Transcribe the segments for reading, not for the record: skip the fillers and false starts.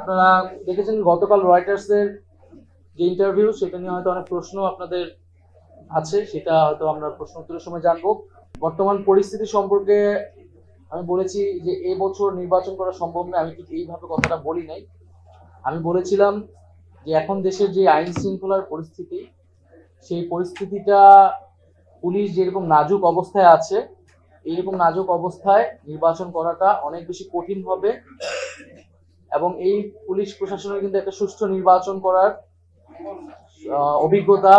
আপনারা দেখেছেন গতকাল রয়টার্সের যে ইন্টারভিউ, সেটা নিয়ে হয়তো অনেক প্রশ্ন আপনাদের আছে, সেটা হয়তো আমরা প্রশ্ন উত্তরের সময় জানবো। বর্তমান পরিস্থিতি সম্পর্কে আমি বলেছি যে এবছর নির্বাচন করা সম্ভব নয়। আমি ঠিক এইভাবে কথাটা বলি নাই। আমি বলেছিলাম যে এখন দেশের যে আইন শৃঙ্খলার পরিস্থিতি, সেই পরিস্থিতিটা পুলিশ যেরকম নাজুক অবস্থায় আছে, এইরকম নাজুক অবস্থায় নির্বাচন করাটা অনেক বেশি কঠিন হবে। এবং এই পুলিশ প্রশাসনের কিন্তু একটা সুষ্ঠু নির্বাচন করার অভিজ্ঞতা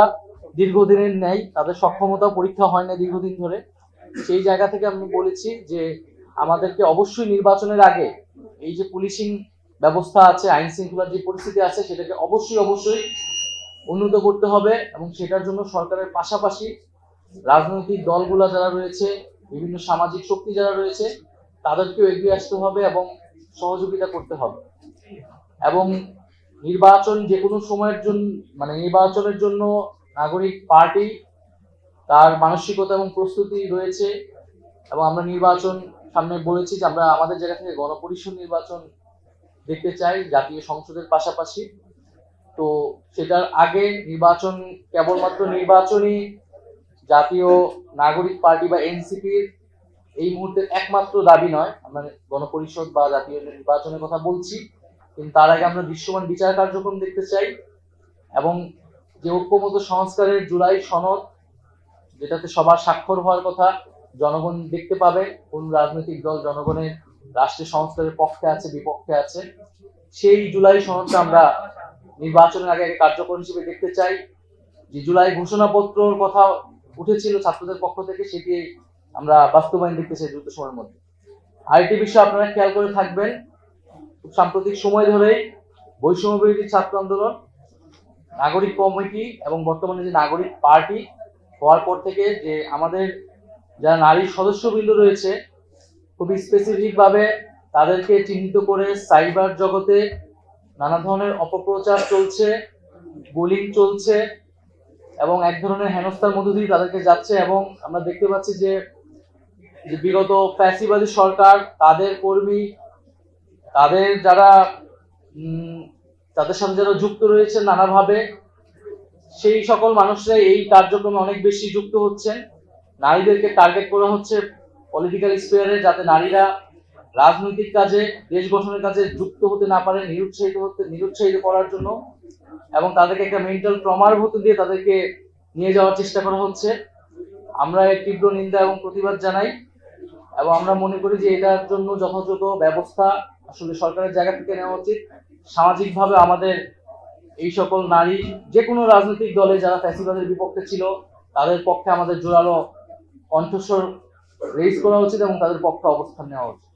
দীর্ঘদিনের নেই, তাদের সক্ষমতা পরীক্ষা হয় না দীর্ঘদিন ধরে। সেই জায়গা থেকে আমি বলেছি যে আমাদেরকে অবশ্যই নির্বাচনের আগে এই যে পুলিশিং ব্যবস্থা আছে, আইন শৃঙ্খলার যে পরিস্থিতি আছে, সেটাকে অবশ্যই উন্নত করতে হবে। এবং সেটার জন্য সরকারের পাশাপাশি রাজনৈতিক দলগুলো যারা রয়েছে, বিভিন্ন সামাজিক শক্তি যারা রয়েছে, তাদেরকেও এগিয়ে আসতে হবে এবং সহযোগিতা করতে হবে। এবং নির্বাচন যে কোনো সময়ের জন্য, মানে নির্বাচনের জন্য নাগরিক পার্টি তার মানসিকতা এবং প্রস্তুতি রয়েছে। এবং আমরা নির্বাচন সামনে বলেছি যে আমরা আমাদের জায়গা থেকে গণপরিষদ নির্বাচন দেখতে চাই জাতীয় সংসদের পাশাপাশি। তো সেটার আগে নির্বাচন কেবলমাত্র নির্বাচনী জাতীয় নাগরিক পার্টি বা এনসিপির এই মুহূর্তের একমাত্র দাবি নয়। আমরা গণপরিষদ বা জাতীয় নির্বাচনের কথা বলছি, কিন্তু তার আগে আমরা দৃশ্যমান বিচার কার্যক্রম দেখতে চাই। এবং যে ঐক্যমত্য সংস্কারের জুলাই সনদ, যেটাতে সবার স্বাক্ষর হওয়ার কথা, জনগণ দেখতে পাবে কোন রাজনৈতিক দল জনগণের রাষ্ট্রীয় সংস্কারের পক্ষে আছে বিপক্ষে আছে, সেই জুলাই সনদটা আমরা নির্বাচনের আগে কার্যকর হিসেবে দেখতে চাই। যে জুলাই ঘোষণাপত্রর কথা উঠেছিল ছাত্রদের পক্ষ থেকে, সেটি আমরা বাস্তবায়ন দেখতে চাই দ্রুত সময়ের মধ্যে। আরেকটি বিষয় আপনারা খেয়াল করে থাকবেন, খুব সাম্প্রতিক সময় ধরে বৈষম্য বিরোধী ছাত্র আন্দোলন, নাগরিক কমিটি এবং বর্তমানে যে নাগরিক পার্টি হওয়ার পর থেকে যে আমাদের যারা নারী সদস্যবৃন্দ রয়েছে, খুবই স্পেসিফিক ভাবে তাদেরকে চিহ্নিত করে সাইবার জগতে নানা ধরনের অপপ্রচার চলছে, বুলিং চলছে এবং এক ধরনের হেনস্থার মধ্য দিয়ে তাদেরকে যাচ্ছে। এবং আমরা দেখতে পাচ্ছি যে বিগত ফ্যাসিবাদী সরকার, তাদের কর্মী, তাদের যারা তাদের সাথে যারা যুক্ত রয়েছে নানাভাবে, সেই সকল মানুষরা এই কার্যক্রমে অনেক বেশি যুক্ত হচ্ছেন। নারীদেরকে টার্গেট করা হচ্ছে পলিটিক্যাল স্পেয়ারে, যাতে নারীরা রাজনৈতিক কাজে, দেশ গঠনের কাজে যুক্ত হতে না পারে, নিরুৎসাহিত করার জন্য। এবং তাদেরকে একটা মেন্টাল ট্রমার মধ্যে দিয়ে তাদেরকে নিয়ে যাওয়ার চেষ্টা করা হচ্ছে। আমরা এর তীব্র নিন্দা এবং প্রতিবাদ জানাই। এবং আমরা মনে করি যে এটার জন্য যথাযথ ব্যবস্থা আসলে সরকারের জায়গা থেকে নেওয়া উচিত। সামাজিকভাবে আমাদের এই সকল নারী, যে কোনো রাজনৈতিক দলে যারা ফ্যাসিবাদের বিপক্ষে ছিল, তাদের পক্ষে আমাদের জোরালো কণ্ঠস্বর রেজ করা উচিত এবং তাদের পক্ষে অবস্থান নেওয়া উচিত।